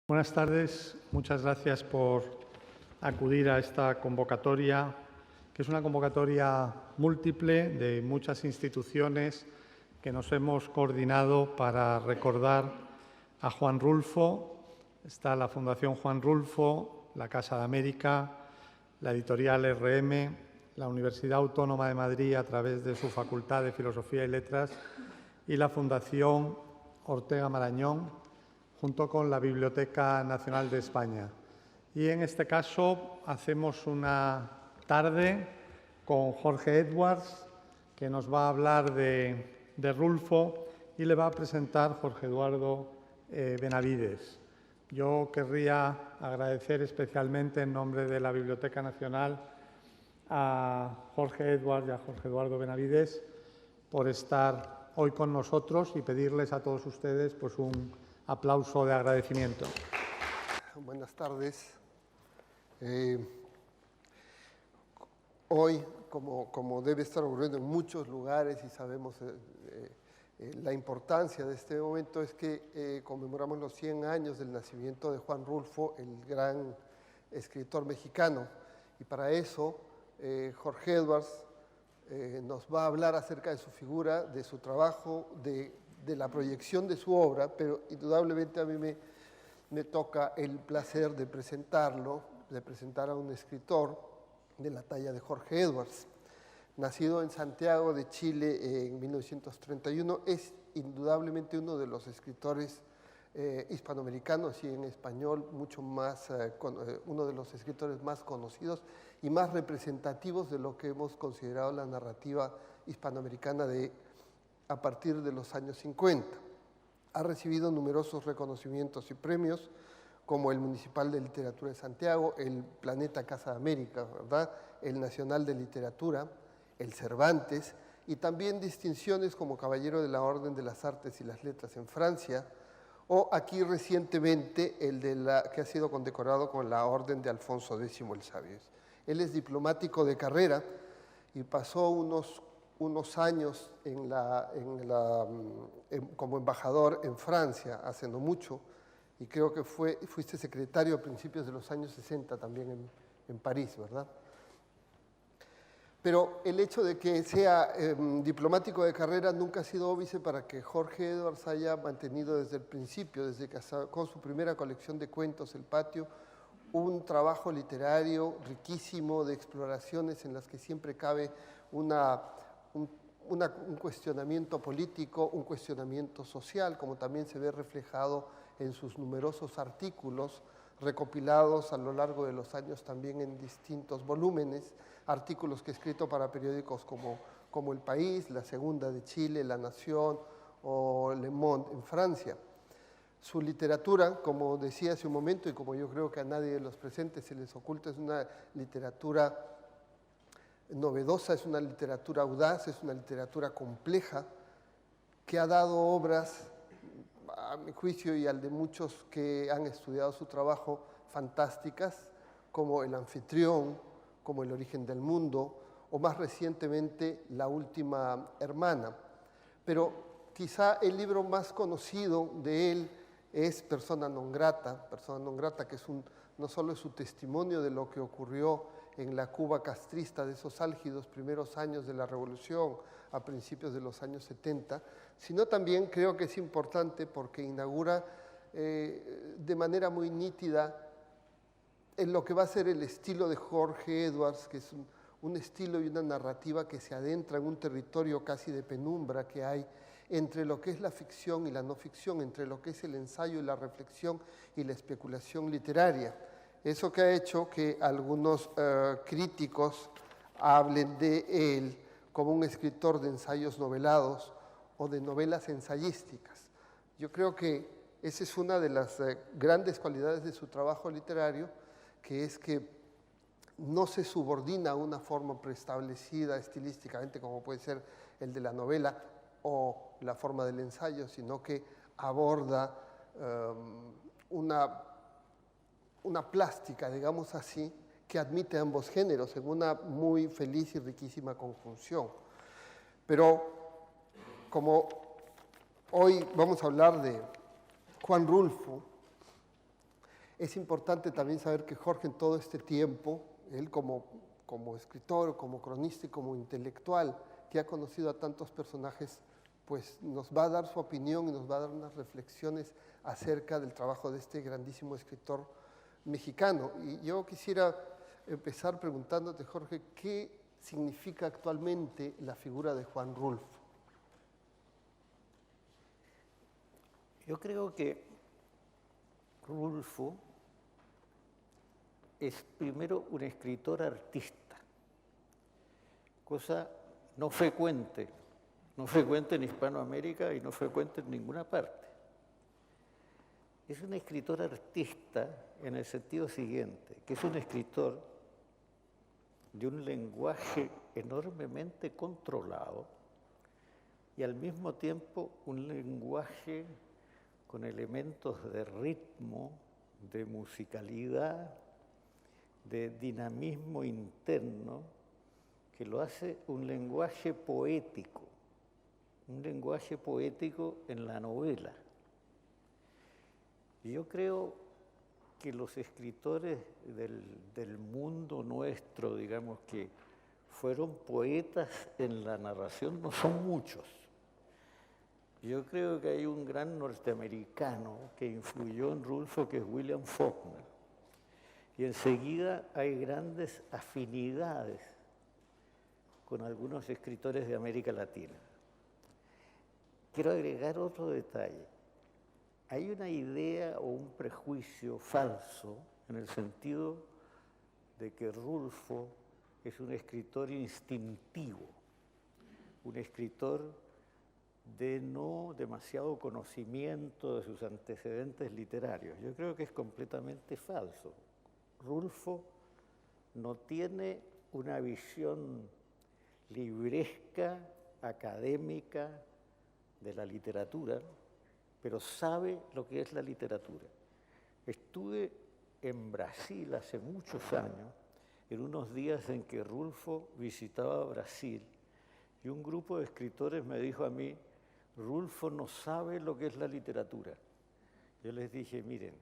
Buenas tardes, muchas gracias por acudir a esta convocatoria, que es una convocatoria múltiple de muchas instituciones que nos hemos coordinado para recordar a Juan Rulfo. Está la Fundación Juan Rulfo, la Casa de América, la editorial RM, la Universidad Autónoma de Madrid a través de su Facultad de Filosofía y Letras y la Fundación Ortega Marañón, junto con la Biblioteca Nacional de España. Y en este caso hacemos una tarde con Jorge Edwards, que nos va a hablar de Rulfo y le va a presentar Jorge Eduardo Benavides. Yo querría agradecer especialmente en nombre de la Biblioteca Nacional a Jorge Edwards y a Jorge Eduardo Benavides por estar hoy con nosotros y pedirles a todos ustedes pues un aplauso de agradecimiento. Buenas tardes. Hoy, como debe estar ocurriendo en muchos lugares y sabemos la importancia de este momento, es que conmemoramos los 100 años del nacimiento de Juan Rulfo, el gran escritor mexicano. Y para eso, Jorge Edwards nos va a hablar acerca de su figura, de su trabajo, de la proyección de su obra, pero indudablemente a mí me toca el placer de presentarlo, de presentar a un escritor de la talla de Jorge Edwards. Nacido en Santiago de Chile en 1931, es indudablemente uno de los escritores hispanoamericanos y en español mucho más, uno de los escritores más conocidos y más representativos de lo que hemos considerado la narrativa hispanoamericana a partir de los años 50. Ha recibido numerosos reconocimientos y premios, como el Municipal de Literatura de Santiago, el Planeta Casa de América, ¿verdad?, el Nacional de Literatura, el Cervantes, y también distinciones como Caballero de la Orden de las Artes y las Letras en Francia, o aquí recientemente el que ha sido condecorado con la Orden de Alfonso X el Sabio. Él es diplomático de carrera y pasó unos años como embajador en Francia, hace no mucho, y creo que fuiste secretario a principios de los años 60 también en París, ¿verdad? Pero el hecho de que sea diplomático de carrera nunca ha sido óbice para que Jorge Edwards haya mantenido desde el principio, desde que sacó su primera colección de cuentos, El Patio, un trabajo literario riquísimo de exploraciones en las que siempre cabe un cuestionamiento político, un cuestionamiento social, como también se ve reflejado en sus numerosos artículos recopilados a lo largo de los años también en distintos volúmenes, artículos que ha escrito para periódicos como El País, La Segunda de Chile, La Nación o Le Monde en Francia. Su literatura, como decía hace un momento y como yo creo que a nadie de los presentes se les oculta, es una literatura novedosa, es una literatura audaz, es una literatura compleja que ha dado obras, a mi juicio y al de muchos que han estudiado su trabajo, fantásticas, como El Anfitrión, como El Origen del Mundo, o más recientemente La Última Hermana. Pero quizá el libro más conocido de él es Persona non grata, que no solo es su testimonio de lo que ocurrió en la Cuba castrista de esos álgidos primeros años de la Revolución a principios de los años 70, sino también creo que es importante porque inaugura de manera muy nítida en lo que va a ser el estilo de Jorge Edwards, que es un estilo y una narrativa que se adentra en un territorio casi de penumbra que hay entre lo que es la ficción y la no ficción, entre lo que es el ensayo y la reflexión y la especulación literaria. Eso que ha hecho que algunos críticos hablen de él como un escritor de ensayos novelados o de novelas ensayísticas. Yo creo que esa es una de las grandes cualidades de su trabajo literario, que es que no se subordina a una forma preestablecida estilísticamente como puede ser el de la novela o la forma del ensayo, sino que aborda una plástica, digamos así, que admite ambos géneros en una muy feliz y riquísima conjunción. Pero como hoy vamos a hablar de Juan Rulfo, Es importante también saber que Jorge en todo este tiempo, él como escritor, como cronista y como intelectual, que ha conocido a tantos personajes, pues nos va a dar su opinión y nos va a dar unas reflexiones acerca del trabajo de este grandísimo escritor mexicano. Y yo quisiera empezar preguntándote, Jorge, ¿qué significa actualmente la figura de Juan Rulfo? Yo creo que Rulfo es primero un escritor artista, cosa no frecuente en Hispanoamérica y no frecuente en ninguna parte. Es un escritor artista en el sentido siguiente, que es un escritor de un lenguaje enormemente controlado y al mismo tiempo un lenguaje con elementos de ritmo, de musicalidad, de dinamismo interno, que lo hace un lenguaje poético en la novela. Y yo creo que los escritores del mundo nuestro, digamos, que fueron poetas en la narración, no son muchos. Yo creo que hay un gran norteamericano que influyó en Rulfo, que es William Faulkner. Y enseguida hay grandes afinidades con algunos escritores de América Latina. Quiero agregar otro detalle. Hay una idea o un prejuicio falso en el sentido de que Rulfo es un escritor instintivo, un escritor de no demasiado conocimiento de sus antecedentes literarios. Yo creo que es completamente falso. Rulfo no tiene una visión libresca, académica de la literatura, pero sabe lo que es la literatura. Estuve en Brasil hace muchos años, en unos días en que Rulfo visitaba Brasil, y un grupo de escritores me dijo a mí, Rulfo no sabe lo que es la literatura. Yo les dije, miren,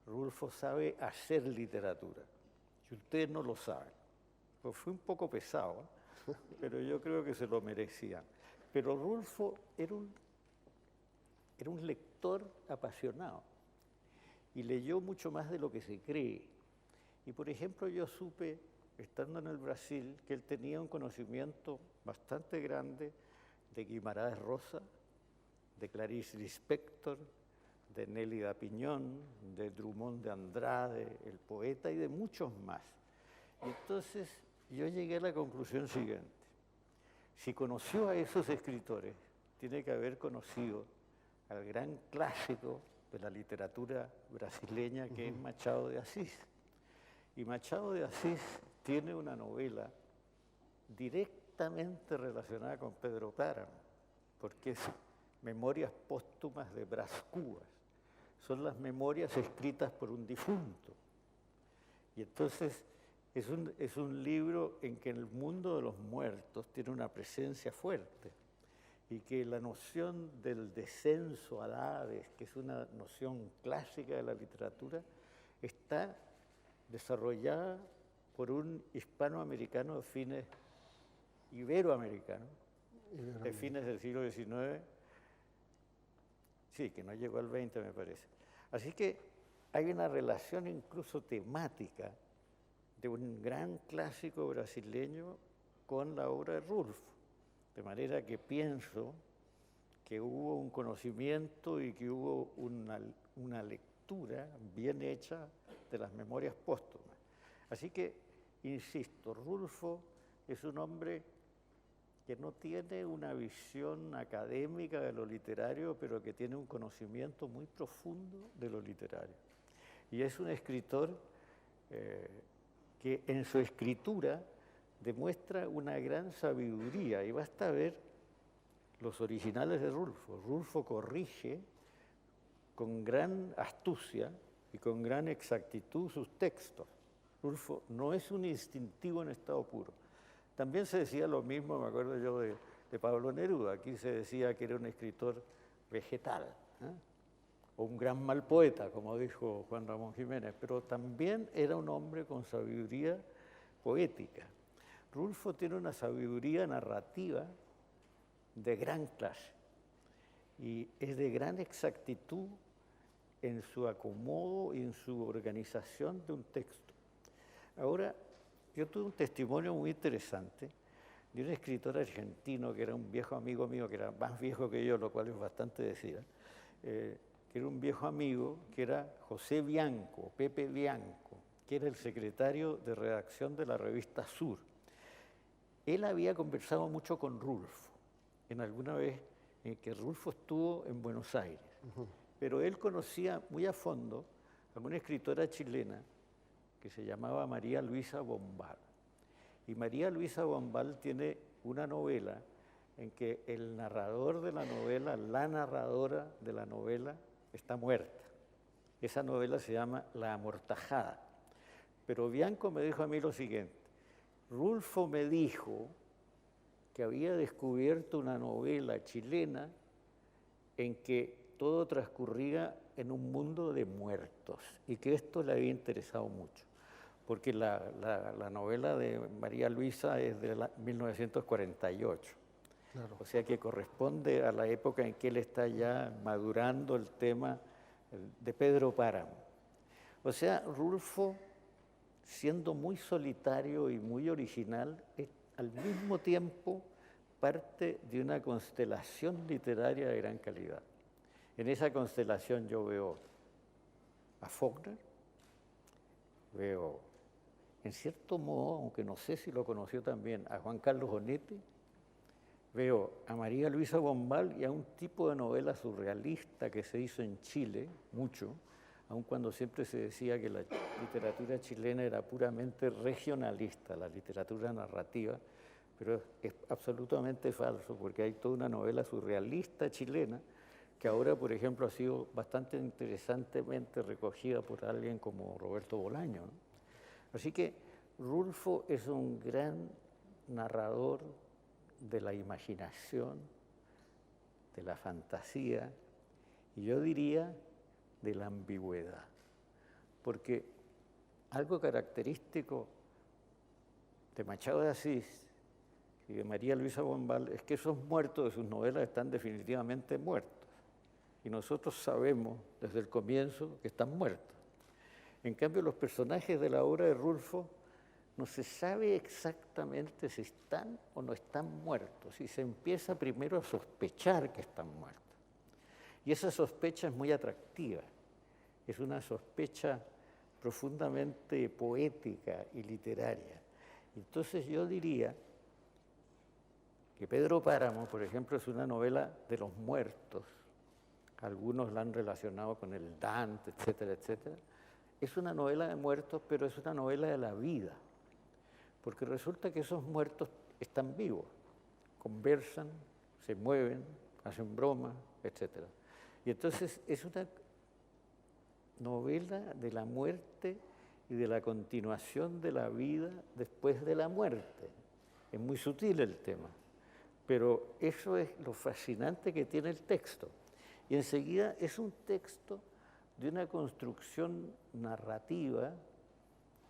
Rulfo sabe hacer literatura, y ustedes no lo saben. Pues fue un poco pesado, pero yo creo que se lo merecían. Pero Rulfo era un lector apasionado y leyó mucho más de lo que se cree. Y por ejemplo, yo supe, estando en el Brasil, que él tenía un conocimiento bastante grande de Guimarães Rosa, de Clarice Lispector, de Nélida Piñón, de Drummond de Andrade, el poeta, y de muchos más. Y entonces yo llegué a la conclusión siguiente. Si conoció a esos escritores, tiene que haber conocido al gran clásico de la literatura brasileña, que es Machado de Assis. Y Machado de Assis tiene una novela directamente relacionada con Pedro Páramo, porque es Memorias póstumas de Brás Cubas. Son las memorias escritas por un difunto. Y entonces es un libro en que el mundo de los muertos tiene una presencia fuerte y que la noción del descenso al Hades, que es una noción clásica de la literatura, está desarrollada por un hispanoamericano de fines iberoamericano, de fines del siglo XIX, sí, que no llegó al XX, me parece. Así que hay una relación incluso temática de un gran clásico brasileño con la obra de Rulfo. De manera que pienso que hubo un conocimiento y que hubo una lectura bien hecha de las memorias póstumas. Así que, insisto, Rulfo es un hombre que no tiene una visión académica de lo literario, pero que tiene un conocimiento muy profundo de lo literario. Y es un escritor que en su escritura demuestra una gran sabiduría, y basta ver los originales de Rulfo. Rulfo corrige con gran astucia y con gran exactitud sus textos. Rulfo no es un instintivo en estado puro. También se decía lo mismo, me acuerdo yo, de Pablo Neruda. Aquí se decía que era un escritor vegetal, o un gran mal poeta, como dijo Juan Ramón Jiménez, pero también era un hombre con sabiduría poética. Rulfo tiene una sabiduría narrativa de gran clase y es de gran exactitud en su acomodo y en su organización de un texto. Ahora, yo tuve un testimonio muy interesante de un escritor argentino que era un viejo amigo mío, que era más viejo que yo, lo cual es bastante decir, que era un viejo amigo, que era José Bianco, Pepe Bianco, que era el secretario de redacción de la revista Sur. Él había conversado mucho con Rulfo, en alguna vez en que Rulfo estuvo en Buenos Aires, pero él conocía muy a fondo a una escritora chilena que se llamaba María Luisa Bombal. Y María Luisa Bombal tiene una novela en que el narrador de la novela, la narradora de la novela, está muerta. Esa novela se llama La Amortajada. Pero Bianco me dijo a mí lo siguiente: Rulfo me dijo que había descubierto una novela chilena en que todo transcurría en un mundo de muertos y que esto le había interesado mucho, porque la novela de María Luisa es de 1948. Claro. O sea que corresponde a la época en que él está ya madurando el tema de Pedro Páramo. O sea, Rulfo, siendo muy solitario y muy original, es al mismo tiempo parte de una constelación literaria de gran calidad. En esa constelación yo veo a Faulkner, veo, en cierto modo, aunque no sé si lo conoció también, a Juan Carlos Onetti, veo a María Luisa Bombal y a un tipo de novela surrealista que se hizo en Chile, mucho, aun cuando siempre se decía que la literatura chilena era puramente regionalista, la literatura narrativa, pero es absolutamente falso, porque hay toda una novela surrealista chilena que ahora, por ejemplo, ha sido bastante interesantemente recogida por alguien como Roberto Bolaño, ¿no? Así que Rulfo es un gran narrador de la imaginación, de la fantasía, y yo diría de la ambigüedad, porque algo característico de Machado de Asís y de María Luisa Bombal es que esos muertos de sus novelas están definitivamente muertos, y nosotros sabemos desde el comienzo que están muertos. En cambio, los personajes de la obra de Rulfo no se sabe exactamente si están o no están muertos, y se empieza primero a sospechar que están muertos. Y esa sospecha es muy atractiva, es una sospecha profundamente poética y literaria. Entonces yo diría que Pedro Páramo, por ejemplo, es una novela de los muertos. Algunos la han relacionado con el Dante, etcétera, etcétera. Es una novela de muertos, pero es una novela de la vida, porque resulta que esos muertos están vivos, conversan, se mueven, hacen bromas, etcétera. Y entonces es una novela de la muerte y de la continuación de la vida después de la muerte. Es muy sutil el tema, pero eso es lo fascinante que tiene el texto. Y enseguida es un texto de una construcción narrativa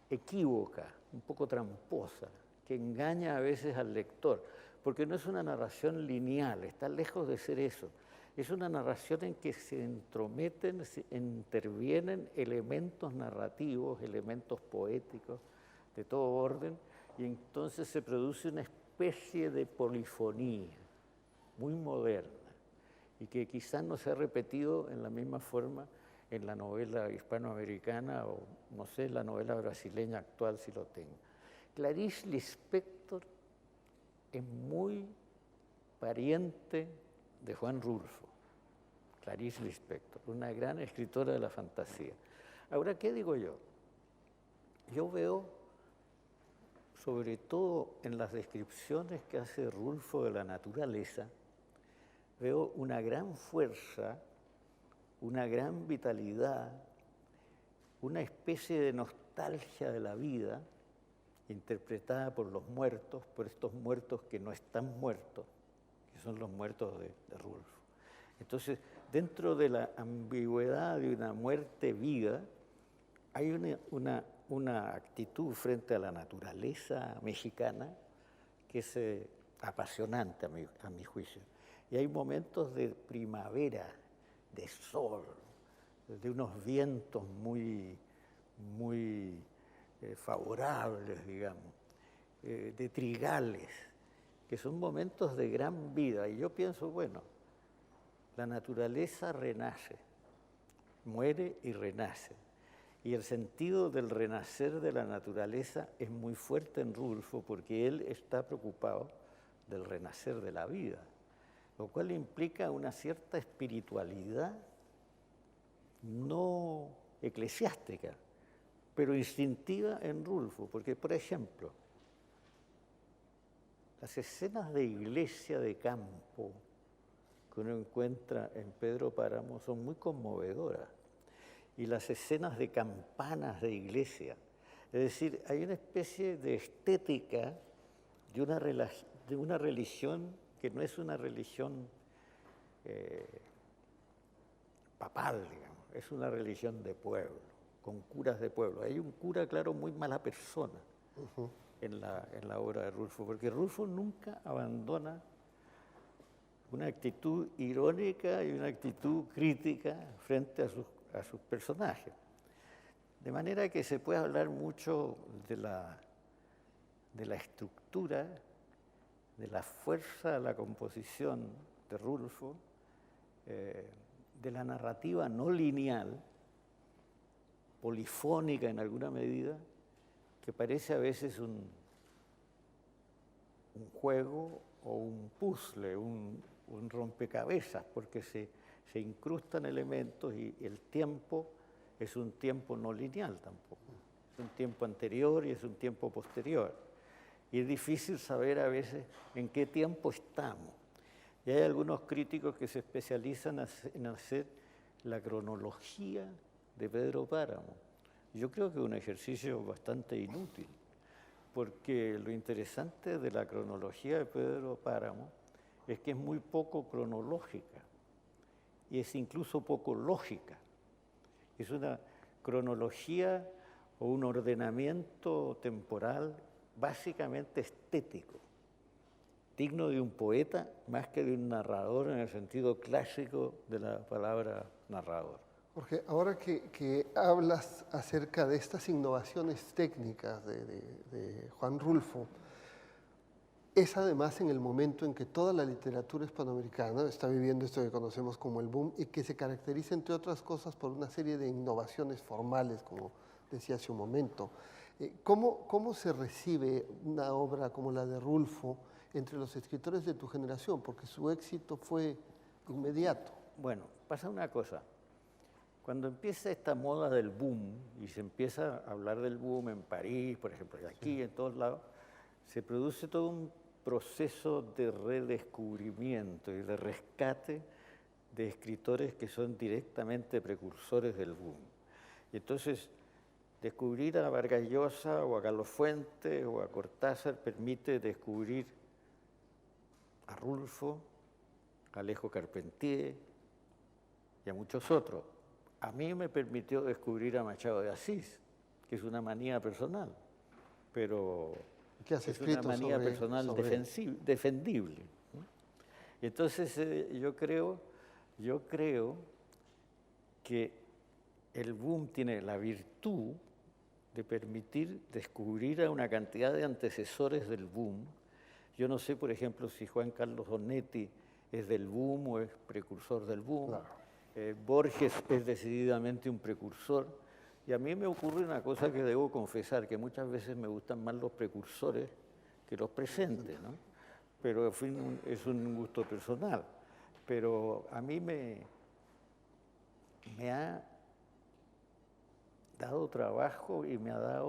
equívoca, un poco tramposa, que engaña a veces al lector, porque no es una narración lineal, está lejos de ser eso. Es una narración en que se entrometen, se intervienen elementos narrativos, elementos poéticos de todo orden, y entonces se produce una especie de polifonía muy moderna y que quizás no se ha repetido en la misma forma en la novela hispanoamericana o, no sé, la novela brasileña actual si lo tengo. Clarice Lispector es muy pariente de Juan Rulfo. Clarice Lispector, una gran escritora de la fantasía. Ahora, ¿qué digo yo? Yo veo, sobre todo en las descripciones que hace Rulfo de la naturaleza, veo una gran fuerza, una gran vitalidad, una especie de nostalgia de la vida, interpretada por los muertos, por estos muertos que no están muertos, que son los muertos de Rulfo. Entonces, dentro de la ambigüedad de una muerte-vida, hay una actitud frente a la naturaleza mexicana que es apasionante a mi juicio. Y hay momentos de primavera, de sol, de unos vientos muy favorables, digamos, de trigales, que son momentos de gran vida. Y yo pienso, bueno, la naturaleza renace, muere y renace. Y el sentido del renacer de la naturaleza es muy fuerte en Rulfo porque él está preocupado del renacer de la vida, lo cual implica una cierta espiritualidad no eclesiástica, pero instintiva en Rulfo, porque, por ejemplo, las escenas de iglesia de campo que uno encuentra en Pedro Páramo son muy conmovedoras, y las escenas de campanas de iglesia, es decir, hay una especie de estética de una religión que no es una religión papal, digamos, es una religión de pueblo, con curas de pueblo. Hay un cura, claro, muy mala persona en la obra de Rulfo, porque Rulfo nunca abandona una actitud irónica y una actitud crítica frente a sus personajes. De manera que se puede hablar mucho de la estructura, de la fuerza de la composición de Rulfo, de la narrativa no lineal, polifónica en alguna medida, que parece a veces un juego o un puzzle, un rompecabezas, porque se incrustan elementos y el tiempo es un tiempo no lineal tampoco. Es un tiempo anterior y es un tiempo posterior. Y es difícil saber a veces en qué tiempo estamos. Y hay algunos críticos que se especializan en hacer la cronología de Pedro Páramo. Yo creo que es un ejercicio bastante inútil, porque lo interesante de la cronología de Pedro Páramo es que es muy poco cronológica y es incluso poco lógica. Es una cronología o un ordenamiento temporal básicamente estético, digno de un poeta más que de un narrador en el sentido clásico de la palabra narrador. Jorge, ahora que hablas acerca de estas innovaciones técnicas de Juan Rulfo, es además en el momento en que toda la literatura hispanoamericana está viviendo esto que conocemos como el boom y que se caracteriza, entre otras cosas, por una serie de innovaciones formales, como decía hace un momento. ¿Cómo se recibe una obra como la de Rulfo entre los escritores de tu generación? Porque su éxito fue inmediato. Bueno, pasa una cosa. Cuando empieza esta moda del boom, y se empieza a hablar del boom en París, por ejemplo, y aquí, en todos lados, se produce todo un proceso de redescubrimiento y de rescate de escritores que son directamente precursores del boom. Y entonces, descubrir a Vargas Llosa o a Carlos Fuentes o a Cortázar permite descubrir a Rulfo, a Alejo Carpentier y a muchos otros. A mí me permitió descubrir a Machado de Asís, que es una manía personal, pero es una manía personal defendible, ¿no? Entonces yo creo que el boom tiene la virtud de permitir descubrir a una cantidad de antecesores del boom. Yo no sé, por ejemplo, si Juan Carlos Onetti es del boom o es precursor del boom. Claro. Borges es decididamente un precursor. Y a mí me ocurre una cosa que debo confesar, que muchas veces me gustan más los precursores que los presentes, ¿no? Pero en fin, es un gusto personal. Pero a mí me ha dado trabajo y me ha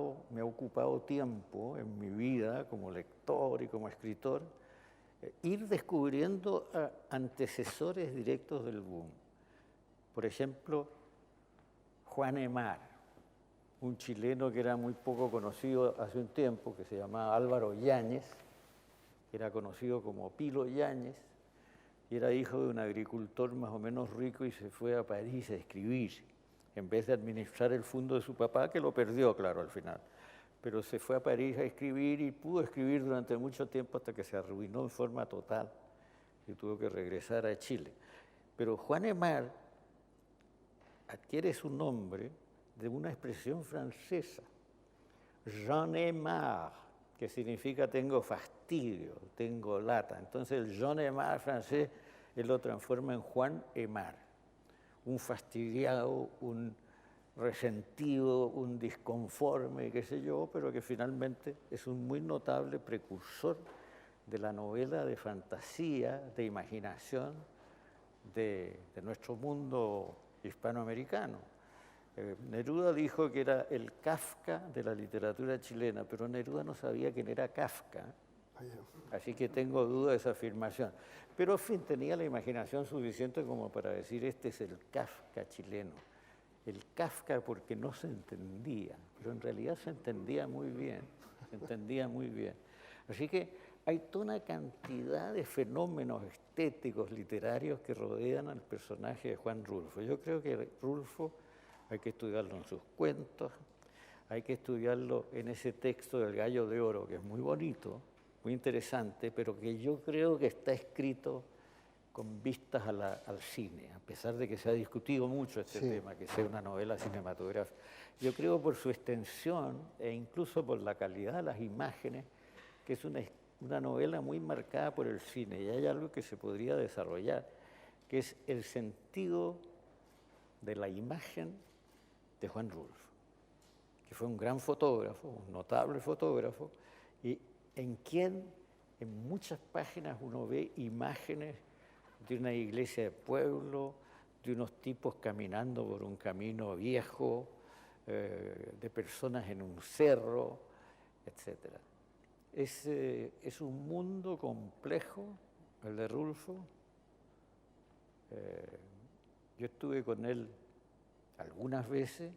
ocupado tiempo en mi vida como lector y como escritor, ir descubriendo antecesores directos del boom. Por ejemplo, Juan Emar, un chileno que era muy poco conocido hace un tiempo, que se llamaba Álvaro Yáñez, que era conocido como Pilo Yáñez, y era hijo de un agricultor más o menos rico y se fue a París a escribir, en vez de administrar el fondo de su papá, que lo perdió, claro, al final. Pero se fue a París a escribir y pudo escribir durante mucho tiempo hasta que se arruinó en forma total y tuvo que regresar a Chile. Pero Juan Aymar adquiere su nombre de una expresión francesa, J'en ai marre, que significa tengo fastidio, tengo lata. Entonces el J'en ai marre francés él lo transforma en Juan Aymar, un fastidiado, un resentido, un disconforme, qué sé yo, pero que finalmente es un muy notable precursor de la novela de fantasía, de imaginación de nuestro mundo hispanoamericano. Neruda dijo que era el Kafka de la literatura chilena, pero Neruda no sabía quién era Kafka, así que tengo duda de esa afirmación. Pero, en fin, tenía la imaginación suficiente como para decir, este es el Kafka chileno. El Kafka porque no se entendía, pero en realidad se entendía muy bien, se entendía muy bien. Así que hay toda una cantidad de fenómenos estéticos, literarios que rodean al personaje de Juan Rulfo. Yo creo que Rulfo hay que estudiarlo en sus cuentos, hay que estudiarlo en ese texto del Gallo de Oro, que es muy bonito, muy interesante, pero que yo creo que está escrito con vistas al cine, a pesar de que se ha discutido mucho este tema, que sea una novela cinematográfica. Yo creo por su extensión e incluso por la calidad de las imágenes, que es una novela muy marcada por el cine, y hay algo que se podría desarrollar, que es el sentido de la imagen de Juan Rulfo, que fue un gran fotógrafo, un notable fotógrafo, y en quien en muchas páginas uno ve imágenes de una iglesia de pueblo, de unos tipos caminando por un camino viejo, de personas en un cerro, etc. Es un mundo complejo, el de Rulfo. Yo estuve con él algunas veces,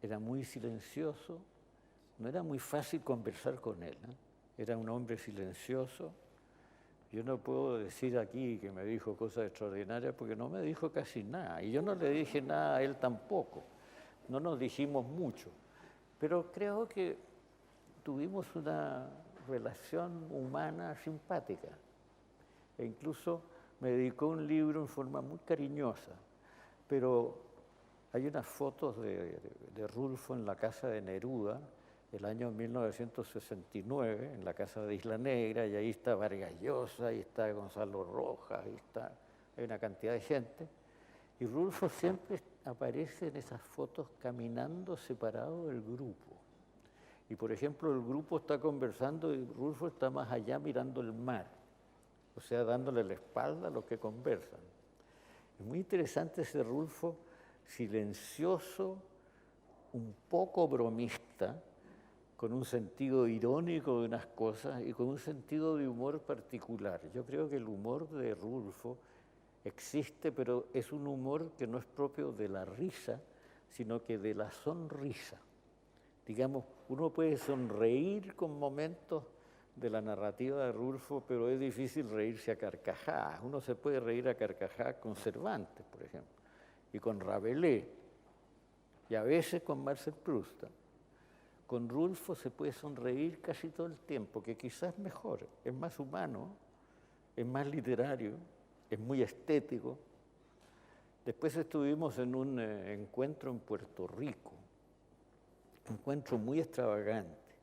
era muy silencioso, no era muy fácil conversar con él, ¿eh? Era un hombre silencioso. Yo no puedo decir aquí que me dijo cosas extraordinarias porque no me dijo casi nada, y yo no le dije nada a él tampoco, no nos dijimos mucho, pero creo que tuvimos una relación humana simpática, e incluso me dedicó un libro en forma muy cariñosa, pero hay unas fotos de Rulfo en la casa de Neruda, el año 1969, en la casa de Isla Negra, y ahí está Vargas Llosa, ahí está Gonzalo Rojas, hay una cantidad de gente, y Rulfo siempre aparece en esas fotos caminando separado del grupo. Y por ejemplo, el grupo está conversando y Rulfo está más allá mirando el mar, o sea, dándole la espalda a los que conversan. Es muy interesante ese Rulfo silencioso, un poco bromista, con un sentido irónico de unas cosas y con un sentido de humor particular. Yo creo que el humor de Rulfo existe, pero es un humor que no es propio de la risa, sino que de la sonrisa. Digamos, uno puede sonreír con momentos de la narrativa de Rulfo, pero es difícil reírse a carcajadas. Uno se puede reír a carcajadas con Cervantes, por ejemplo, y con Rabelais, y a veces con Marcel Proust. Con Rulfo se puede sonreír casi todo el tiempo, que quizás es mejor, es más humano, es más literario, es muy estético. Después estuvimos en un encuentro en Puerto Rico, un encuentro muy extravagante,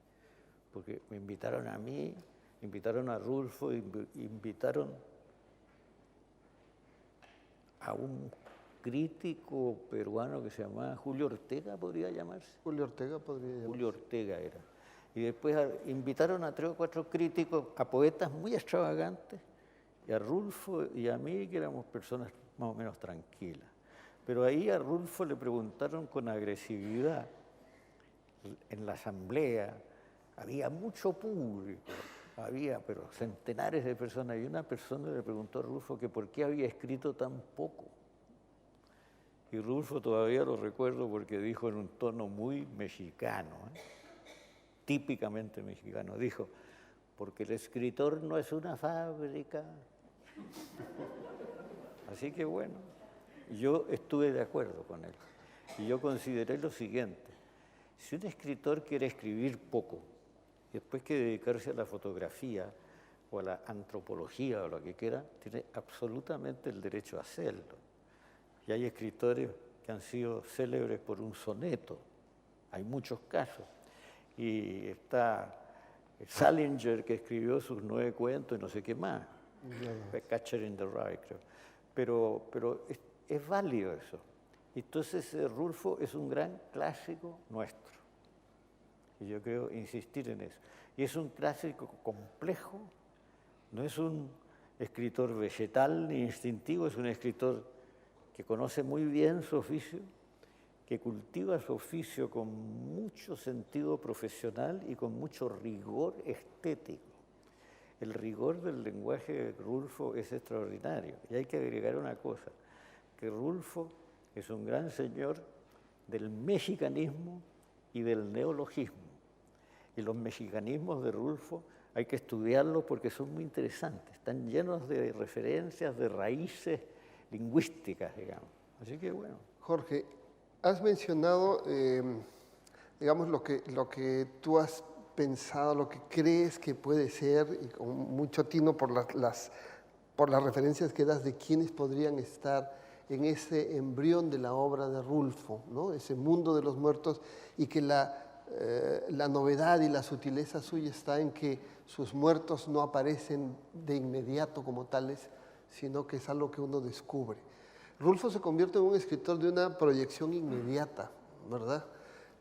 porque me invitaron a mí, invitaron a Rulfo, invitaron a un crítico peruano que se llamaba Julio Ortega, podría llamarse. Julio Ortega podría llamarse. Julio Ortega era. Y después invitaron a 3 o 4 críticos, a poetas muy extravagantes, y a Rulfo y a mí, que éramos personas más o menos tranquilas. Pero ahí a Rulfo le preguntaron con agresividad, en la asamblea, había mucho público, pero centenares de personas, y una persona le preguntó a Rulfo que por qué había escrito tan poco. Y Rulfo todavía lo recuerdo porque dijo en un tono muy mexicano, típicamente mexicano, dijo, porque el escritor no es una fábrica, Así que bueno, yo estuve de acuerdo con él. Y yo consideré lo siguiente: si un escritor quiere escribir poco y después quiere dedicarse a la fotografía o a la antropología o lo que quiera, tiene absolutamente el derecho a hacerlo. Y hay escritores que han sido célebres por un soneto, hay muchos casos. Y está Salinger, que escribió sus 9 cuentos y no sé qué más, Catcher in the Rye, creo. Pero es válido eso. Entonces Rulfo es un gran clásico nuestro. Y yo creo insistir en eso. Y es un clásico complejo, no es un escritor vegetal ni instintivo, es un escritor que conoce muy bien su oficio, que cultiva su oficio con mucho sentido profesional y con mucho rigor estético. El rigor del lenguaje de Rulfo es extraordinario. Y hay que agregar una cosa, que Rulfo es un gran señor del mexicanismo y del neologismo. Y los mexicanismos de Rulfo hay que estudiarlos porque son muy interesantes, están llenos de referencias, de raíces lingüísticas, digamos. Así que bueno. Jorge, has mencionado, digamos, lo que tú has pensado, lo que crees que puede ser, y con mucho tino por las referencias que das de quienes podrían estar en ese embrión de la obra de Rulfo, ¿no? Ese mundo de los muertos, y que la novedad y la sutileza suya está en que sus muertos no aparecen de inmediato como tales, sino que es algo que uno descubre. Rulfo se convierte en un escritor de una proyección inmediata, ¿verdad?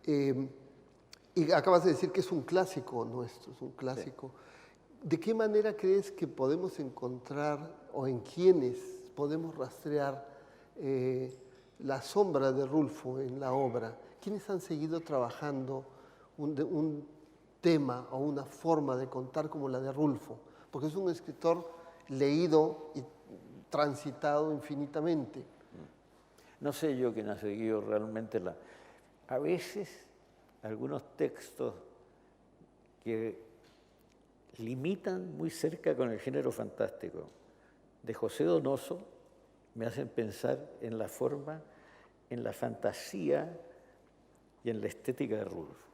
Y acabas de decir que es un clásico nuestro, es un clásico. Sí. ¿De qué manera crees que podemos encontrar, o en quiénes podemos rastrear la sombra de Rulfo en la obra? ¿Quiénes han seguido trabajando un tema o una forma de contar como la de Rulfo? Porque es un escritor leído y transitado infinitamente. No sé yo quién ha seguido realmente a veces algunos textos que limitan muy cerca con el género fantástico de José Donoso me hacen pensar en la forma, en la fantasía y en la estética de Rulfo.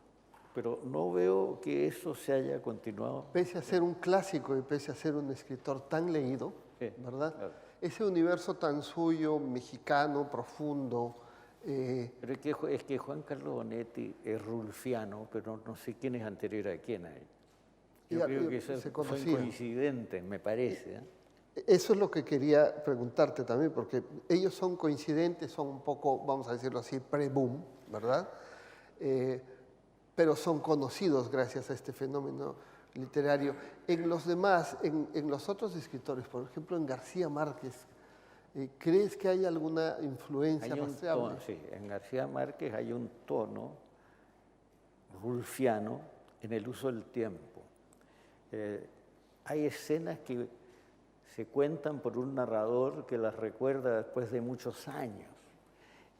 Pero no veo que eso se haya continuado. Pese a ser un clásico y pese a ser un escritor tan leído, sí, ¿verdad? Claro. Ese universo tan suyo, mexicano, profundo. Pero es que Juan Carlos Bonetti es rulfiano, pero no sé quién es anterior a quién ahí. Yo creo que son coincidentes, me parece. Eso es lo que quería preguntarte también, porque ellos son coincidentes, son un poco, vamos a decirlo así, pre-boom, ¿verdad? Pero son conocidos gracias a este fenómeno literario. En los demás, en los otros escritores, por ejemplo, en García Márquez, ¿crees que hay alguna influencia rastreable? Sí, en García Márquez hay un tono rulfiano en el uso del tiempo. Hay escenas que se cuentan por un narrador que las recuerda después de muchos años.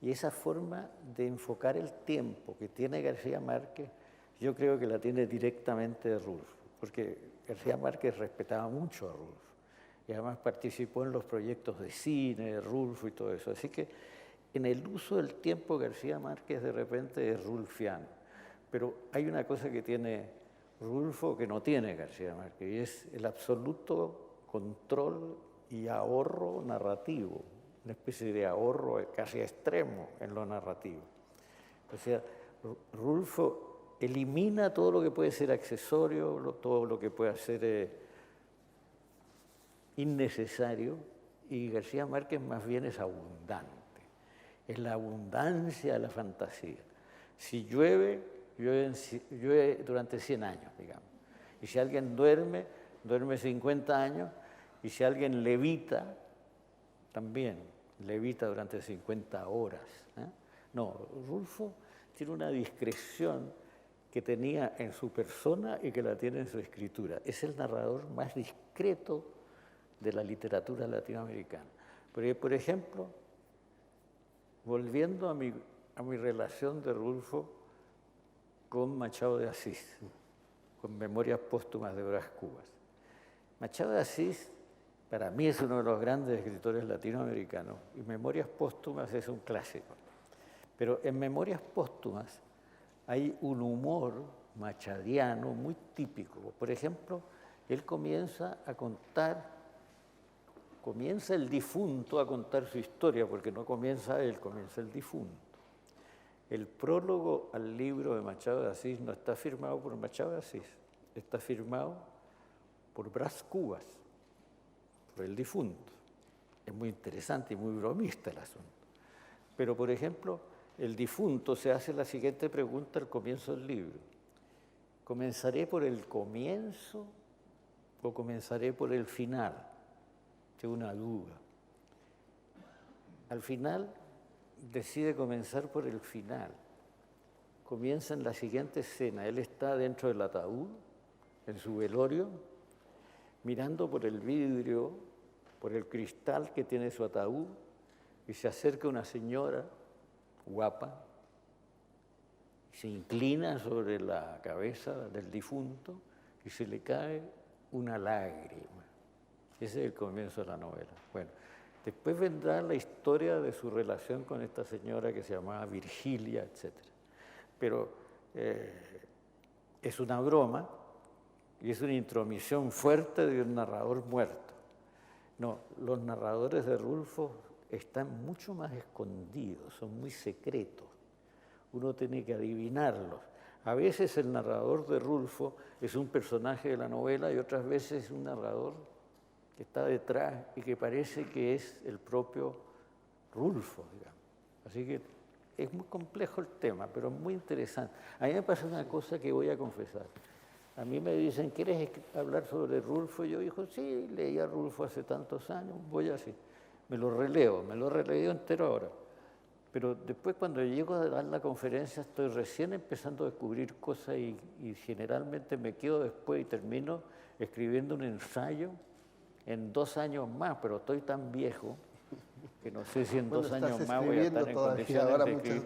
Y esa forma de enfocar el tiempo que tiene García Márquez, yo creo que la tiene directamente de Rulfo, porque García Márquez respetaba mucho a Rulfo y además participó en los proyectos de cine de Rulfo y todo eso. Así que en el uso del tiempo García Márquez de repente es rulfiano. Pero hay una cosa que tiene Rulfo que no tiene García Márquez, y es el absoluto control y ahorro narrativo, una especie de ahorro casi extremo en lo narrativo. O sea, Rulfo elimina todo lo que puede ser accesorio, todo lo que pueda ser innecesario, y García Márquez más bien es abundante. Es la abundancia de la fantasía. Si llueve, llueve durante 100 años, digamos. Y si alguien duerme 50 años, y si alguien levita, también levita durante 50 horas. No, Rulfo tiene una discreción que tenía en su persona y que la tiene en su escritura. Es el narrador más discreto de la literatura latinoamericana. Porque, por ejemplo, volviendo a mi relación de Rulfo con Machado de Asís, con Memorias póstumas de Brás Cubas. Machado de Asís para mí es uno de los grandes escritores latinoamericanos, y Memorias Póstumas es un clásico. Pero en Memorias Póstumas hay un humor machadiano muy típico. Por ejemplo, él comienza el difunto a contar su historia, porque no comienza él, comienza el difunto. El prólogo al libro de Machado de Asís no está firmado por Machado de Asís, está firmado por Brás Cubas, por el difunto. Es muy interesante y muy bromista el asunto. Pero, por ejemplo, el difunto se hace la siguiente pregunta al comienzo del libro. ¿Comenzaré por el comienzo o comenzaré por el final? Tengo una duda. Al final decide comenzar por el final. Comienza en la siguiente escena. Él está dentro del ataúd, en su velorio, mirando por el vidrio, por el cristal que tiene su ataúd, y se acerca una señora guapa, se inclina sobre la cabeza del difunto y se le cae una lágrima. Ese es el comienzo de la novela. Bueno, después vendrá la historia de su relación con esta señora que se llamaba Virgilia, etc. Pero es una broma y es una intromisión fuerte de un narrador muerto. No, los narradores de Rulfo están mucho más escondidos, son muy secretos. Uno tiene que adivinarlos. A veces el narrador de Rulfo es un personaje de la novela y otras veces es un narrador que está detrás y que parece que es el propio Rulfo, digamos. Así que es muy complejo el tema, pero muy interesante. A mí me pasa una cosa que voy a confesar. A mí me dicen, ¿quieres hablar sobre Rulfo? Y yo digo, sí, leí a Rulfo hace tantos años, voy así. Me lo he releído entero ahora. Pero después cuando llego a dar la conferencia estoy recién empezando a descubrir cosas y generalmente me quedo después y termino escribiendo un ensayo en 2 años más, pero estoy tan viejo que no sé si en 2 años más voy a estar en condiciones de escribir.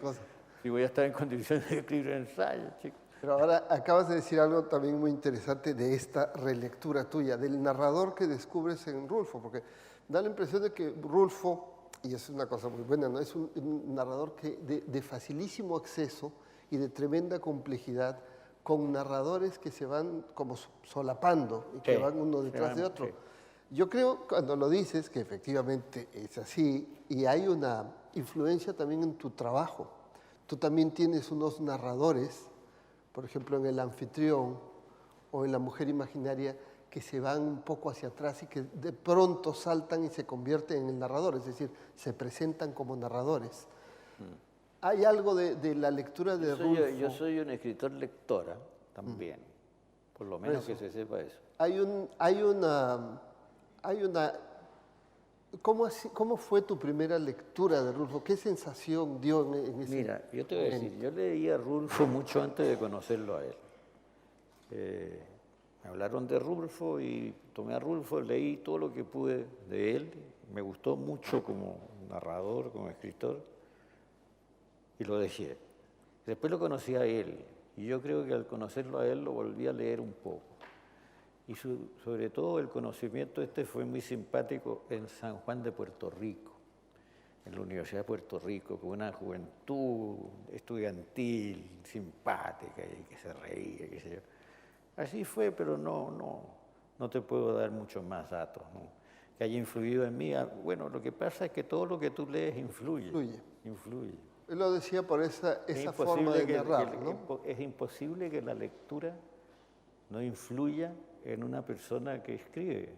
Si voy a estar en condiciones de escribir ensayos, chicos. Pero ahora acabas de decir algo también muy interesante de esta relectura tuya, del narrador que descubres en Rulfo, porque da la impresión de que Rulfo, y es una cosa muy buena, ¿no? Es un narrador que de facilísimo acceso y de tremenda complejidad, con narradores que se van como solapando y que van uno detrás de otro. Sí. Yo creo, cuando lo dices, que efectivamente es así, y hay una influencia también en tu trabajo. Tú también tienes unos narradores, por ejemplo, en El Anfitrión o en La Mujer Imaginaria, que se van un poco hacia atrás y que de pronto saltan y se convierten en el narrador, es decir, se presentan como narradores. Hay algo de la lectura de Rulfo. Yo soy un escritor lectora también, por lo menos que se sepa eso. ¿Cómo fue tu primera lectura de Rulfo? ¿Qué sensación dio en ese Mira, yo te voy a decir, yo leí a Rulfo mucho antes de conocerlo a él. Me hablaron de Rulfo y tomé a Rulfo, leí todo lo que pude de él, me gustó mucho como narrador, como escritor, y lo dejé. Después lo conocí a él, y yo creo que al conocerlo a él lo volví a leer un poco. Y sobre todo el conocimiento fue muy simpático en San Juan de Puerto Rico, en la Universidad de Puerto Rico, con una juventud estudiantil, simpática, y que se reía, qué sé yo. Así fue, pero no te puedo dar muchos más datos, ¿no? Que haya influido en mí. Bueno, lo que pasa es que todo lo que tú lees influye. Él lo decía por esa forma de narrar, ¿no? Es imposible que la lectura no influya en una persona que escribe,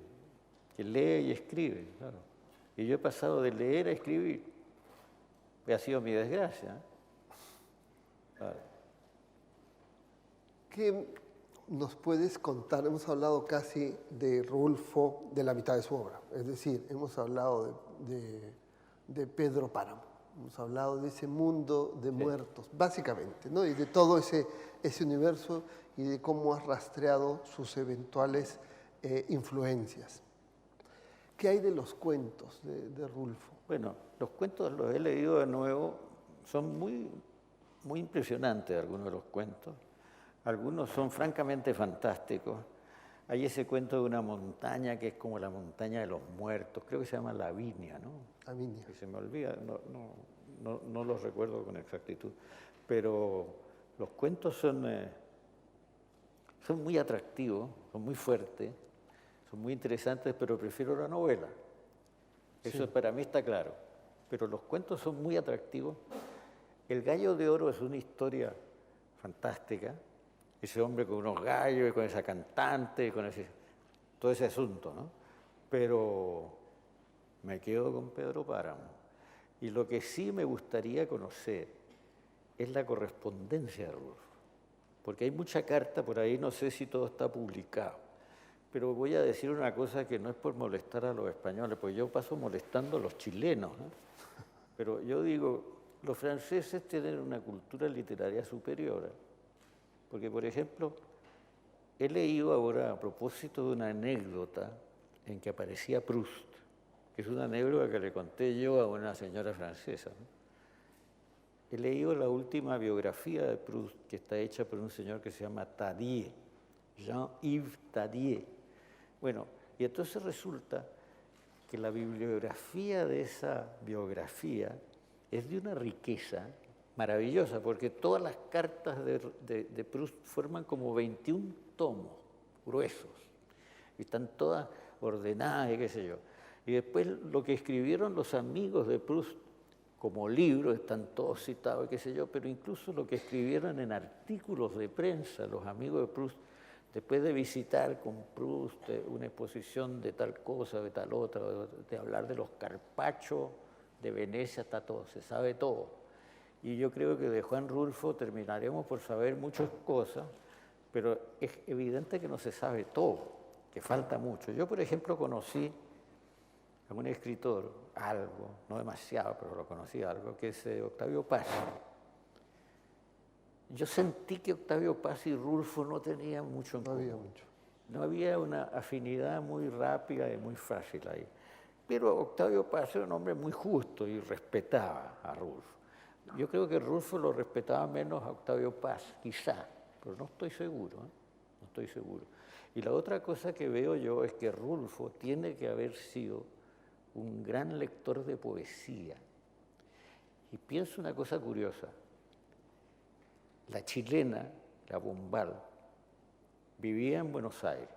que lee y escribe, claro. Y yo he pasado de leer a escribir. Ha sido mi desgracia. Claro. ¿Qué nos puedes contar? Hemos hablado casi de Rulfo, de la mitad de su obra. Es decir, hemos hablado de Pedro Páramo. Hemos hablado de ese mundo de muertos, básicamente, ¿no? Y de todo ese universo y de cómo has rastreado sus eventuales influencias. ¿Qué hay de los cuentos de Rulfo? Bueno, los cuentos los he leído de nuevo, son muy impresionantes algunos de los cuentos. Algunos son francamente fantásticos. Hay ese cuento de una montaña que es como la montaña de los muertos, creo que se llama Lavinia, ¿no? Lavinia. Que se me olvida, no los recuerdo con exactitud, pero los cuentos son muy atractivos, son muy fuertes, son muy interesantes, pero prefiero la novela. Eso para mí está claro. Pero los cuentos son muy atractivos. El Gallo de Oro es una historia fantástica. Ese hombre con unos gallos y con esa cantante, con todo ese asunto, ¿no? Pero me quedo con Pedro Páramo. Y lo que sí me gustaría conocer es la correspondencia de Rulfo. Porque hay mucha carta por ahí, no sé si todo está publicado. Pero voy a decir una cosa que no es por molestar a los españoles, porque yo paso molestando a los chilenos, ¿no? Pero yo digo, los franceses tienen una cultura literaria superior. Porque, por ejemplo, he leído ahora a propósito de una anécdota en que aparecía Proust, que es una anécdota que le conté yo a una señora francesa, ¿no? He leído la última biografía de Proust, que está hecha por un señor que se llama Tardieu, Jean-Yves Tardieu. Bueno, y entonces resulta que la bibliografía de esa biografía es de una riqueza maravillosa, porque todas las cartas de Proust forman como 21 tomos gruesos, y están todas ordenadas y qué sé yo. Y después lo que escribieron los amigos de Proust como libros, están todos citados y qué sé yo, pero incluso lo que escribieron en artículos de prensa los amigos de Proust, después de visitar con Proust una exposición de tal cosa, de tal otra, de hablar de los Carpaccio de Venecia, está todo, se sabe todo. Y yo creo que de Juan Rulfo terminaremos por saber muchas cosas, pero es evidente que no se sabe todo, que falta mucho. Yo, por ejemplo, conocí a un escritor, algo, no demasiado, pero lo conocí algo, que es Octavio Paz. Yo sentí que Octavio Paz y Rulfo no tenían mucho en común. No había mucho. No había una afinidad muy rápida y muy fácil ahí. Pero Octavio Paz era un hombre muy justo y respetaba a Rulfo. Yo creo que Rulfo lo respetaba menos a Octavio Paz, quizá, pero no estoy seguro, ¿eh? No estoy seguro. Y la otra cosa que veo yo es que Rulfo tiene que haber sido un gran lector de poesía. Y pienso una cosa curiosa. La chilena, la Bombal, vivía en Buenos Aires.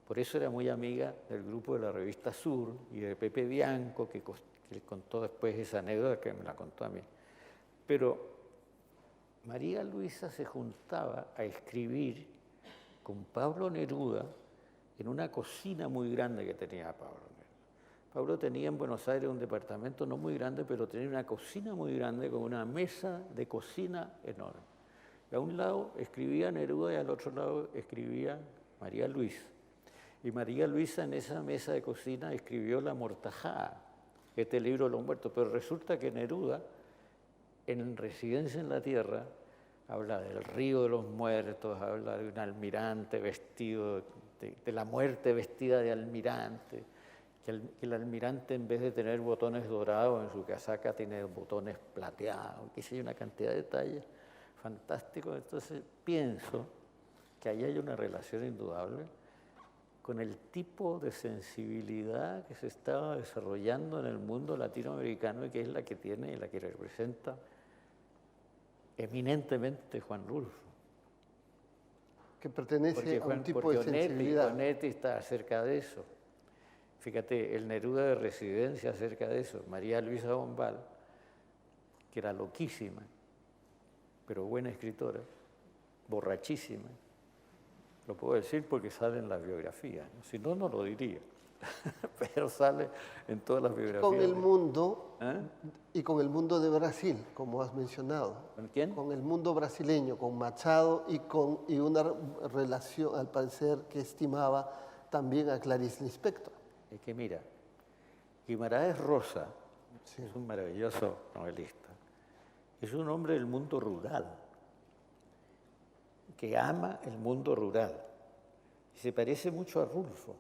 Por eso era muy amiga del grupo de la revista Sur y de Pepe Bianco, que contó después esa anécdota que me la contó a mí. Pero María Luisa se juntaba a escribir con Pablo Neruda en una cocina muy grande que tenía Pablo Neruda. Pablo tenía en Buenos Aires un departamento no muy grande, pero tenía una cocina muy grande con una mesa de cocina enorme. Y a un lado escribía Neruda y al otro lado escribía María Luisa. Y María Luisa en esa mesa de cocina escribió La Mortajada, este libro de los muertos. Pero resulta que Neruda, en Residencia en la Tierra, habla del río de los muertos, habla de un almirante vestido, de la muerte vestida de almirante, que el almirante en vez de tener botones dorados en su casaca tiene botones plateados, que sé yo, una cantidad de detalles fantásticos. Entonces pienso que ahí hay una relación indudable con el tipo de sensibilidad que se estaba desarrollando en el mundo latinoamericano y que es la que tiene y la que representa eminentemente Juan Rulfo. Que pertenece a un tipo de sensibilidad. Onetti está acerca de eso. Fíjate, el Neruda de Residencia acerca de eso. María Luisa Bombal, que era loquísima, pero buena escritora, borrachísima. Lo puedo decir porque sale en las biografías, ¿no? Si no, no lo diría. Pero sale en todas las biografías. Con el mundo, y con el mundo de Brasil, como has mencionado. ¿Con quién? Con el mundo brasileño, con Machado y una relación, al parecer, que estimaba también a Clarice Lispector. Es que mira, Guimarães Rosa Sí. es un maravilloso novelista. Es un hombre del mundo rural, que ama el mundo rural. Y se parece mucho a Rulfo,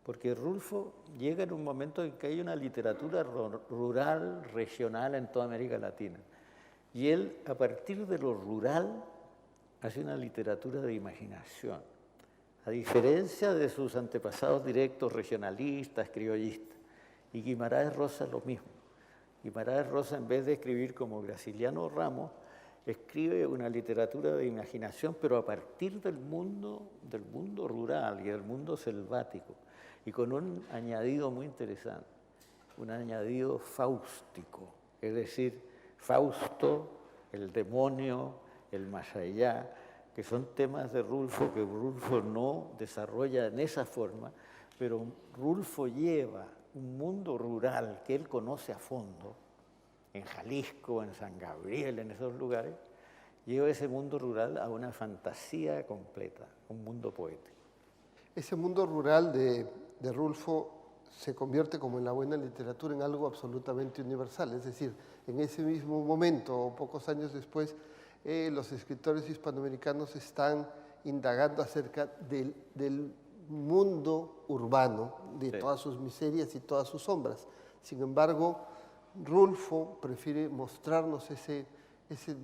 porque Rulfo llega en un momento en que hay una literatura rural, regional en toda América Latina. Y él, a partir de lo rural, hace una literatura de imaginación, a diferencia de sus antepasados directos regionalistas, criollistas. Y Guimarães Rosa lo mismo. Guimarães Rosa, en vez de escribir como Graciliano Ramos, escribe una literatura de imaginación, pero a partir del mundo rural y del mundo selvático, y con un añadido muy interesante, un añadido fáustico, es decir, Fausto, el demonio, el más allá, que son temas de Rulfo que Rulfo no desarrolla en esa forma, pero Rulfo lleva un mundo rural que él conoce a fondo, en Jalisco, en San Gabriel, en esos lugares, lleva ese mundo rural a una fantasía completa, un mundo poético. Ese mundo rural de Rulfo se convierte, como en la buena literatura, en algo absolutamente universal. Es decir, en ese mismo momento o pocos años después, los escritores hispanoamericanos están indagando acerca del mundo urbano, de Sí. todas sus miserias y todas sus sombras. Sin embargo, Rulfo prefiere mostrarnos ese,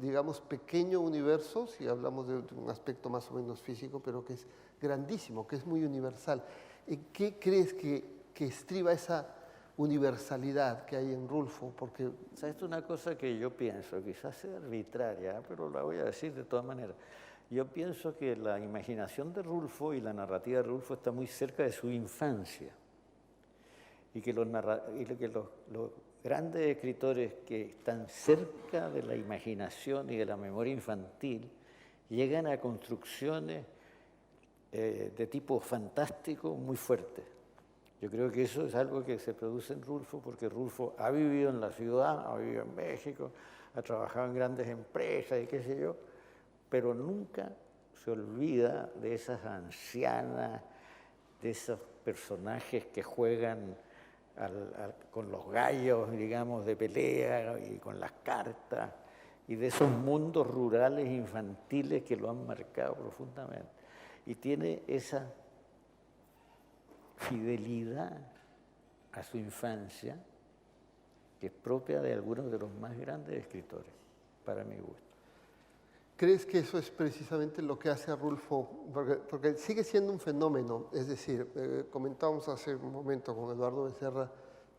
digamos, pequeño universo, si hablamos de un aspecto más o menos físico, pero que es grandísimo, que es muy universal. ¿En qué crees que estriba esa universalidad que hay en Rulfo? Porque ¿Sabes una cosa que yo pienso? Quizás sea arbitraria, pero la voy a decir de todas maneras. Yo pienso que la imaginación de Rulfo y la narrativa de Rulfo está muy cerca de su infancia. Y que los grandes escritores que están cerca de la imaginación y de la memoria infantil llegan a construcciones de tipo fantástico muy fuertes. Yo creo que eso es algo que se produce en Rulfo, porque Rulfo ha vivido en la ciudad, ha vivido en México, ha trabajado en grandes empresas y qué sé yo, pero nunca se olvida de esas ancianas, de esos personajes que juegan con los gallos, digamos, de pelea y con las cartas, y de esos mundos rurales infantiles que lo han marcado profundamente. Y tiene esa fidelidad a su infancia que es propia de algunos de los más grandes escritores, para mi gusto. ¿crees que eso es precisamente lo que hace a Rulfo? Porque sigue siendo un fenómeno, es decir, comentábamos hace un momento con Eduardo Becerra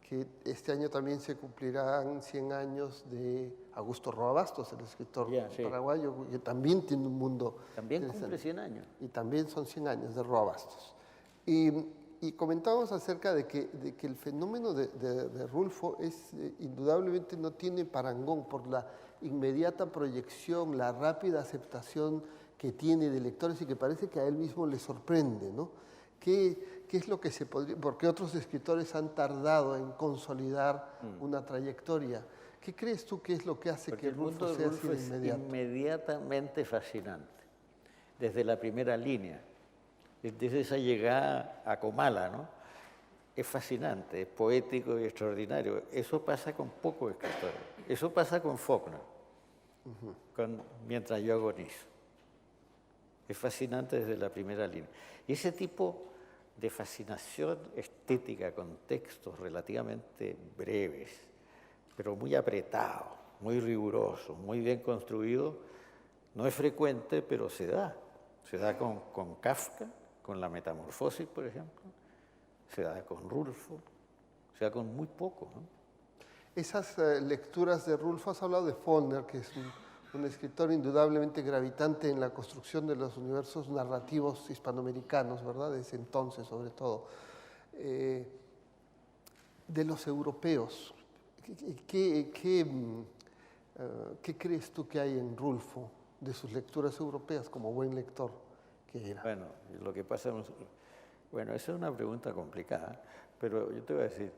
que este año también se cumplirán 100 años de Augusto Roa Bastos, el escritor Sí. paraguayo, que también tiene un mundo También interesante. cumple 100 años. Y también son 100 años de Roa Bastos. Y comentábamos acerca de que el fenómeno de Rulfo es, indudablemente no tiene parangón por la inmediata proyección, la rápida aceptación que tiene de lectores y que parece que a él mismo le sorprende, ¿no? ¿Qué es lo que se podría...? Porque otros escritores han tardado en consolidar una trayectoria. ¿Qué crees tú que es lo que hace Porque que el mundo Rulfo de sea Rulfo así de es inmediato? inmediatamente fascinante, desde la primera línea, desde esa llegada a Comala, ¿no? Es fascinante, es poético y extraordinario. Eso pasa con pocos escritores. Eso pasa con Faulkner, con Mientras yo agonizo. Es fascinante desde la primera línea. Y ese tipo de fascinación estética con textos relativamente breves, pero muy apretados, muy rigurosos, muy bien construidos, no es frecuente, pero se da. Se da con Kafka, con La Metamorfosis, por ejemplo, se da con Rulfo, se da con muy poco, ¿no? Esas lecturas de Rulfo, has hablado de Faulkner, que es un escritor indudablemente gravitante en la construcción de los universos narrativos hispanoamericanos, ¿verdad? Desde entonces, sobre todo. De los europeos, ¿qué crees tú que hay en Rulfo de sus lecturas europeas como buen lector que era? Bueno, lo que pasa... Bueno, esa es una pregunta complicada, pero yo te voy a decir,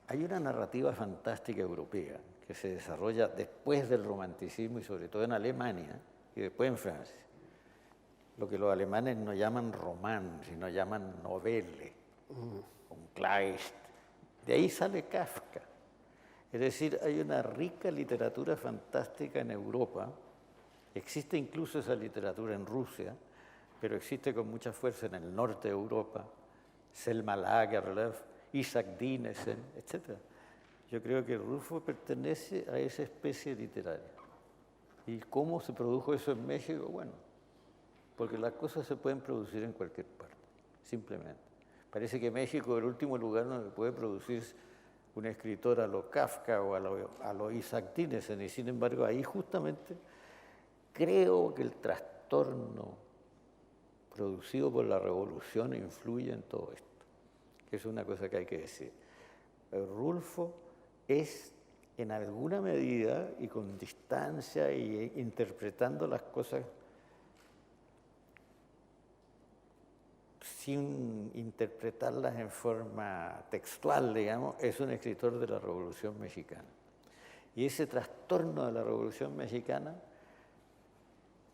hay una narrativa fantástica europea que se desarrolla después del romanticismo y sobre todo en Alemania y después en Francia. Lo que los alemanes no llaman román, sino llaman novelle, un Kleist. De ahí sale Kafka. Es decir, hay una rica literatura fantástica en Europa. Existe incluso esa literatura en Rusia, pero existe con mucha fuerza en el norte de Europa. Selma Lagerlöf, Isaac Dinesen, etc. Yo creo que Rulfo pertenece a esa especie literaria. ¿Y cómo se produjo eso en México? Bueno, porque las cosas se pueden producir en cualquier parte, simplemente. Parece que México es el último lugar donde puede producir un escritor a lo Kafka o a lo Isaac Dinesen, y sin embargo ahí justamente creo que el trastorno producido por la revolución influye en todo esto, que es una cosa que hay que decir. Rulfo es en alguna medida y con distancia y interpretando las cosas sin interpretarlas en forma textual, digamos, es un escritor de la Revolución Mexicana. Y ese trastorno de la Revolución Mexicana,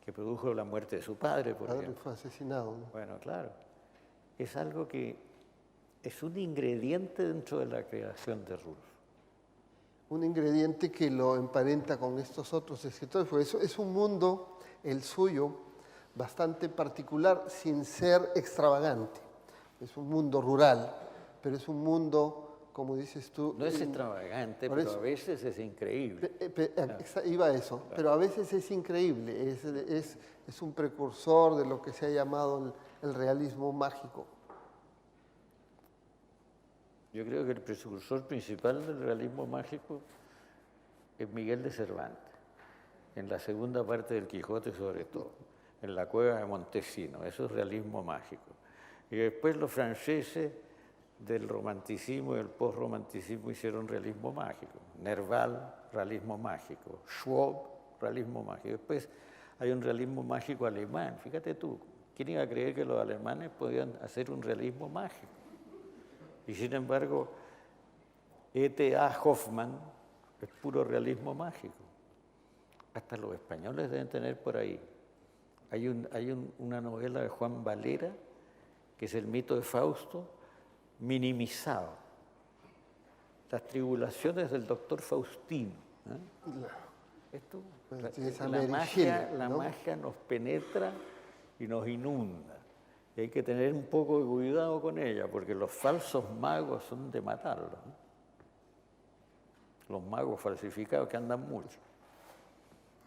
que produjo la muerte de su padre, por ejemplo. Fue asesinado, ¿no? Bueno, claro. Es algo que es un ingrediente dentro de la creación de Rulfo. Un ingrediente que lo emparenta con estos otros escritores, porque eso es un mundo, el suyo, bastante particular, sin ser extravagante. Es un mundo rural, pero es un mundo, como dices tú... No es extravagante, pero a veces es increíble. Iba a eso, claro. Pero a veces es increíble, es un precursor de lo que se ha llamado el realismo mágico. Yo creo que el precursor principal del realismo mágico es Miguel de Cervantes, en la segunda parte del Quijote sobre todo, en la cueva de Montesino, eso es realismo mágico. Y después los franceses del romanticismo y del postromanticismo hicieron realismo mágico. Nerval, realismo mágico. Schwab, realismo mágico. Después hay un realismo mágico alemán. Fíjate tú, ¿quién iba a creer que los alemanes podían hacer un realismo mágico? Y sin embargo, E.T.A. Hoffmann es puro realismo mágico. Hasta los españoles deben tener por ahí. Hay una novela de Juan Valera, que es el mito de Fausto, minimizado. Las tribulaciones del doctor Faustino. Esto, la magia nos penetra y nos inunda. Y hay que tener un poco de cuidado con ella, porque los falsos magos son de matarlos, ¿no? Los magos falsificados que andan mucho.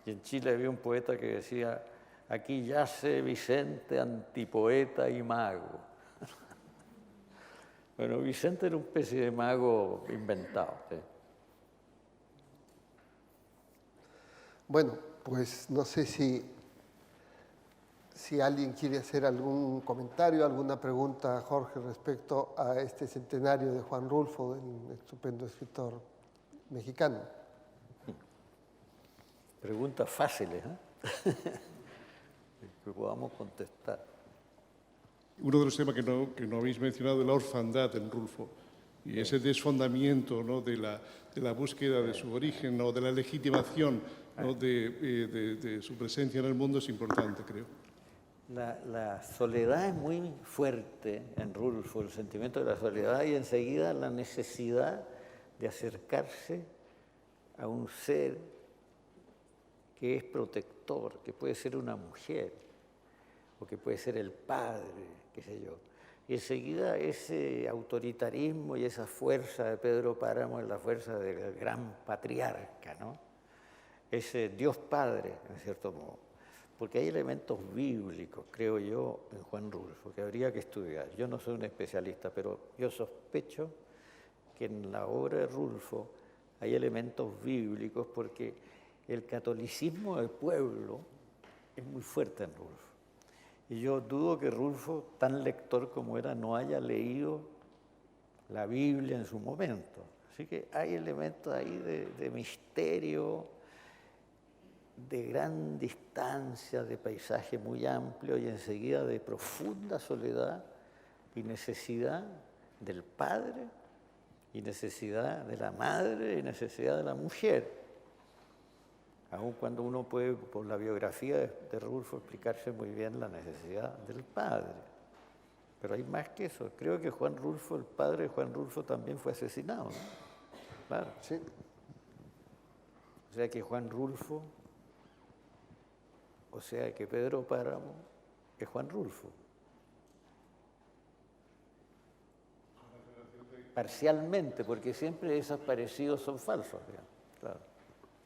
Y en Chile había un poeta que decía: aquí yace Vicente, antipoeta y mago. Bueno, Vicente era una especie de mago inventado. ¿Sí? Bueno, pues no sé si alguien quiere hacer algún comentario, alguna pregunta, Jorge, respecto a este centenario de Juan Rulfo, un estupendo escritor mexicano. Preguntas fáciles, ¿eh? Que podamos contestar. Uno de los temas que no habéis mencionado es la orfandad en Rulfo y ese desfondamiento, ¿no?, de la búsqueda de su origen o de la legitimación, ¿no?, de su presencia en el mundo es importante, creo. La soledad es muy fuerte en Rulfo, el sentimiento de la soledad, y enseguida la necesidad de acercarse a un ser que es protector, que puede ser una mujer o que puede ser el padre, qué sé yo. Y enseguida ese autoritarismo y esa fuerza de Pedro Páramo es la fuerza del gran patriarca, ¿no? Ese Dios Padre, en cierto modo. Porque hay elementos bíblicos, creo yo, en Juan Rulfo, que habría que estudiar. Yo no soy un especialista, pero yo sospecho que en la obra de Rulfo hay elementos bíblicos, porque el catolicismo del pueblo es muy fuerte en Rulfo. Y yo dudo que Rulfo, tan lector como era, no haya leído la Biblia en su momento. Así que hay elementos ahí de misterio, de gran distancia, de paisaje muy amplio y enseguida de profunda soledad y necesidad del padre y necesidad de la madre y necesidad de la mujer. Aun cuando uno puede, por la biografía de Rulfo, explicarse muy bien la necesidad del padre. Pero hay más que eso. Creo que Juan Rulfo, el padre de Juan Rulfo, también fue asesinado, ¿no? Claro. Sí. O sea que Juan Rulfo, o sea que Pedro Páramo es Juan Rulfo. Parcialmente, porque siempre esos parecidos son falsos, digamos. Claro.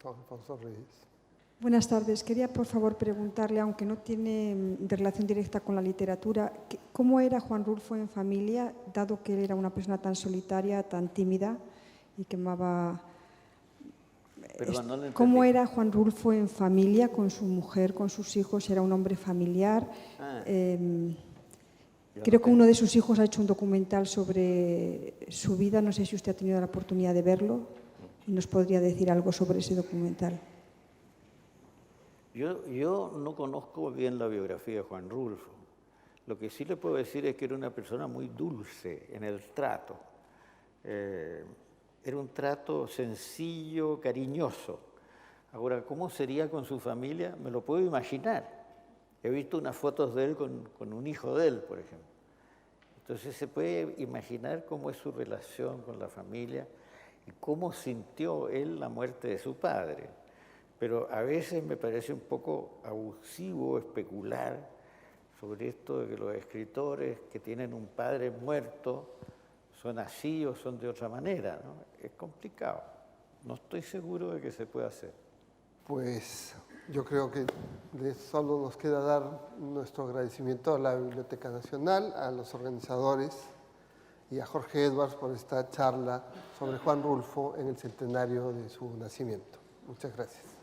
Don Alfonso Reyes. Buenas tardes. Quería, por favor, preguntarle, aunque no tiene relación directa con la literatura, ¿cómo era Juan Rulfo en familia, dado que él era una persona tan solitaria, tan tímida y que amaba... Perdón, no le entendí. ¿Cómo era Juan Rulfo en familia, con su mujer, con sus hijos? ¿Era un hombre familiar? Creo que uno de sus hijos ha hecho un documental sobre su vida. No sé si usted ha tenido la oportunidad de verlo y nos podría decir algo sobre ese documental. Yo no conozco bien la biografía de Juan Rulfo. Lo que sí le puedo decir es que era una persona muy dulce en el trato. Era un trato sencillo, cariñoso. Ahora, ¿cómo sería con su familia? Me lo puedo imaginar. He visto unas fotos de él con un hijo de él, por ejemplo. Entonces se puede imaginar cómo es su relación con la familia y cómo sintió él la muerte de su padre. Pero a veces me parece un poco abusivo especular sobre esto de que los escritores que tienen un padre muerto son así o son de otra manera, ¿no? Es complicado. No estoy seguro de que se pueda hacer. Pues yo creo que solo nos queda dar nuestro agradecimiento a la Biblioteca Nacional, a los organizadores y a Jorge Edwards por esta charla sobre Juan Rulfo en el centenario de su nacimiento. Muchas gracias.